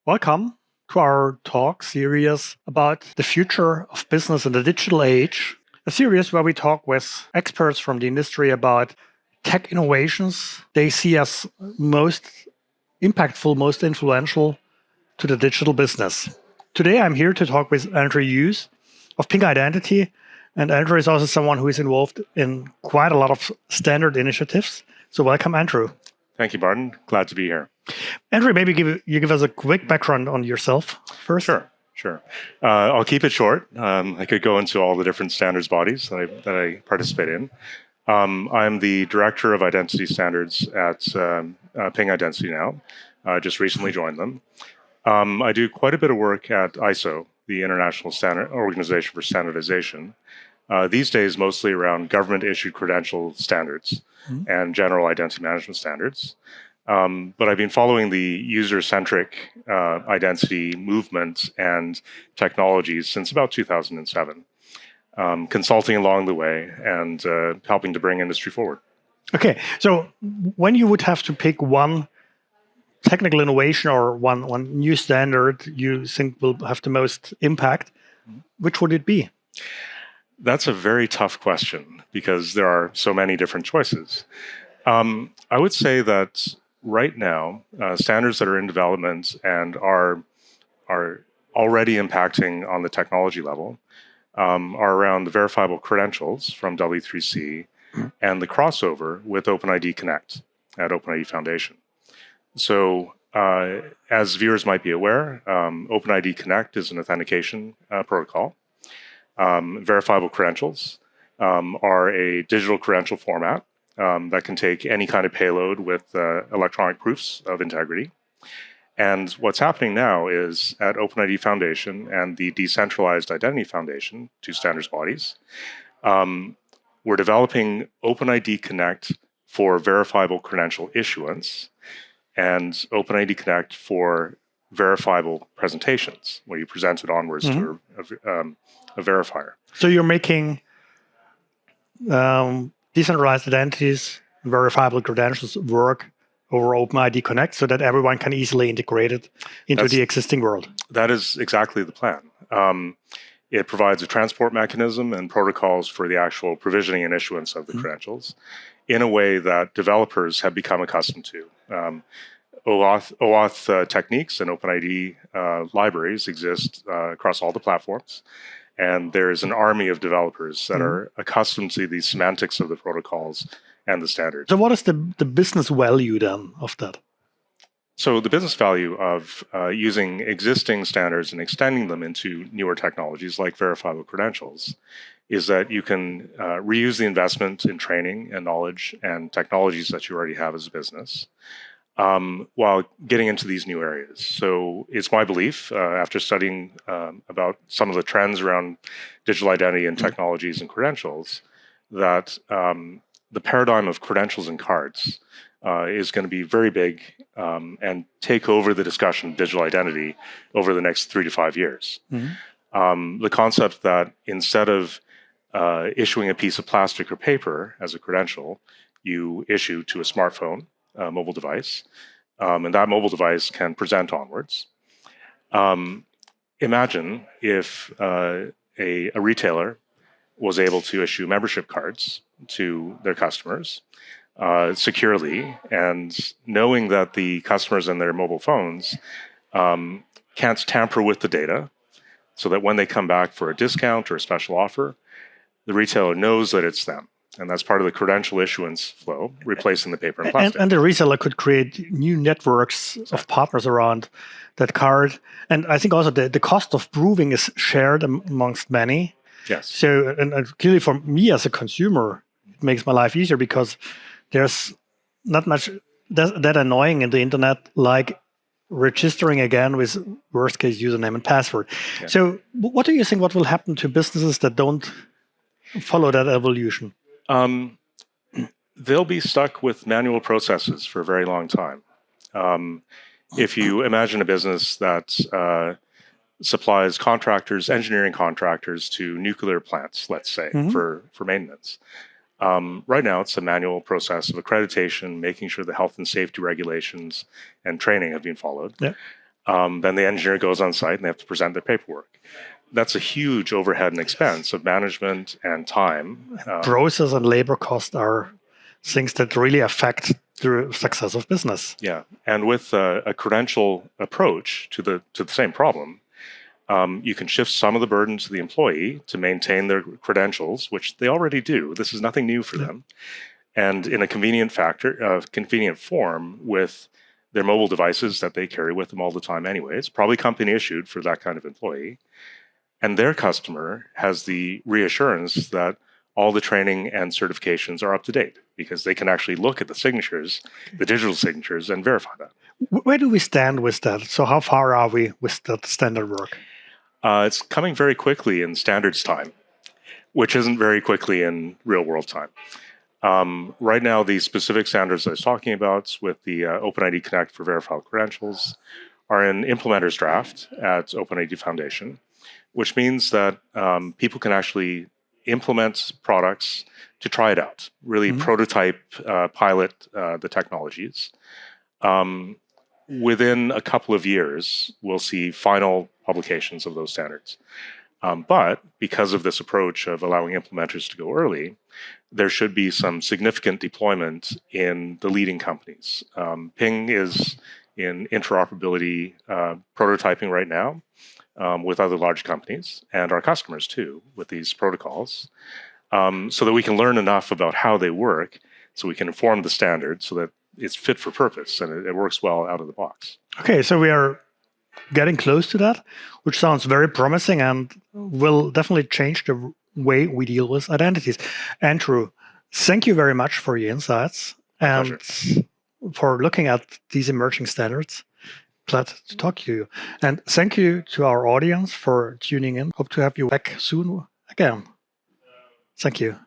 Welcome to our talk series about the future of business in the digital age, a series where we talk with experts from the industry about tech innovations they see as most impactful, most influential to the digital business. Today, I'm here to talk with Andrew Hughes of Ping Identity, and Andrew is also someone who is involved in quite a lot of standard initiatives. So welcome, Andrew. Thank you, Barton. Glad to be here. Andrew, maybe give us a quick background on yourself first. Sure. I'll keep it short. I could go into all the different standards bodies that I participate in. I'm the Director of Identity Standards at Ping Identity now. Just recently joined them. I do quite a bit of work at ISO, the International Standard Organization for Standardization. These days, mostly around government-issued credential standards and general identity management standards. But I've been following the user-centric identity movement and technologies since about 2007, consulting along the way and helping to bring industry forward. Okay, so when you would have to pick one technical innovation or one new standard you think will have the most impact, which would it be? That's a very tough question because there are so many different choices. I would say that right now, standards that are in development and are already impacting on the technology level are around the verifiable credentials from W3C and the crossover with OpenID Connect at OpenID Foundation. So, as viewers might be aware, OpenID Connect is an authentication protocol. Verifiable credentials are a digital credential format that can take any kind of payload with electronic proofs of integrity. And what's happening now is at OpenID Foundation and the Decentralized Identity Foundation, two standards bodies, we're developing OpenID Connect for verifiable credential issuance and OpenID Connect for verifiable presentations, where you present it onwards to a verifier. So you're making decentralized identities, verifiable credentials work over OpenID Connect so that everyone can easily integrate it into the existing world. That is exactly the plan. It provides a transport mechanism and protocols for the actual provisioning and issuance of the credentials in a way that developers have become accustomed to. OAuth techniques and OpenID libraries exist across all the platforms. And there's an army of developers that are accustomed to the semantics of the protocols and the standards. So what is the business value then of that? So the business value of using existing standards and extending them into newer technologies like verifiable credentials is that you can reuse the investment in training and knowledge and technologies that you already have as a business while getting into these new areas. So it's my belief, after studying about some of the trends around digital identity and technologies and credentials, that the paradigm of credentials and cards is going to be very big and take over the discussion of digital identity over the next 3 to 5 years. The concept that instead of issuing a piece of plastic or paper as a credential, you issue to a smartphone, mobile device, and that mobile device can present onwards. Imagine if a retailer was able to issue membership cards to their customers securely, and knowing that the customers and their mobile phones can't tamper with the data, so that when they come back for a discount or a special offer, the retailer knows that it's them. And that's part of the credential issuance flow, replacing the paper and plastic. And the reseller could create new networks of partners around that card. And I think also the cost of proving is shared amongst many. Yes. So, and clearly for me as a consumer, it makes my life easier because there's not much that annoying in the internet like registering again with worst case username and password. Yeah. So what do you think, what will happen to businesses that don't follow that evolution? They'll be stuck with manual processes for a very long time. If you imagine a business that supplies contractors, engineering contractors to nuclear plants, let's say, for maintenance. Right now, it's a manual process of accreditation, making sure the health and safety regulations and training have been followed. Yeah. Then the engineer goes on site and they have to present their paperwork. That's a huge overhead and expense of management and time. Process and labor costs are things that really affect the success of business. Yeah, and with a credential approach to the same problem, you can shift some of the burden to the employee to maintain their credentials, which they already do. This is nothing new for them, and in a convenient form with their mobile devices that they carry with them all the time anyways, probably company issued for that kind of employee. And their customer has the reassurance that all the training and certifications are up to date because they can actually look at the signatures, the digital signatures, and verify that. Where do we stand with that? So how far are we with that standard work? It's coming very quickly in standards time, which isn't very quickly in real world time. Right now, the specific standards I was talking about with the OpenID Connect for verifiable credentials are in implementer's draft at OpenID Foundation, which means that people can actually implement products to try it out, really prototype, pilot the technologies. Within a couple of years, we'll see final publications of those standards. But because of this approach of allowing implementers to go early, there should be some significant deployment in the leading companies. Ping is in interoperability prototyping right now with other large companies and our customers too with these protocols, so that we can learn enough about how they work so we can inform the standard so that it's fit for purpose and it works well out of the box. Okay, so we are getting close to that, which sounds very promising and will definitely change the way we deal with identities. Andrew, thank you very much for your insights and for looking at these emerging standards. Glad to talk to you. And thank you to our audience for tuning in. Hope to have you back soon again. Thank you.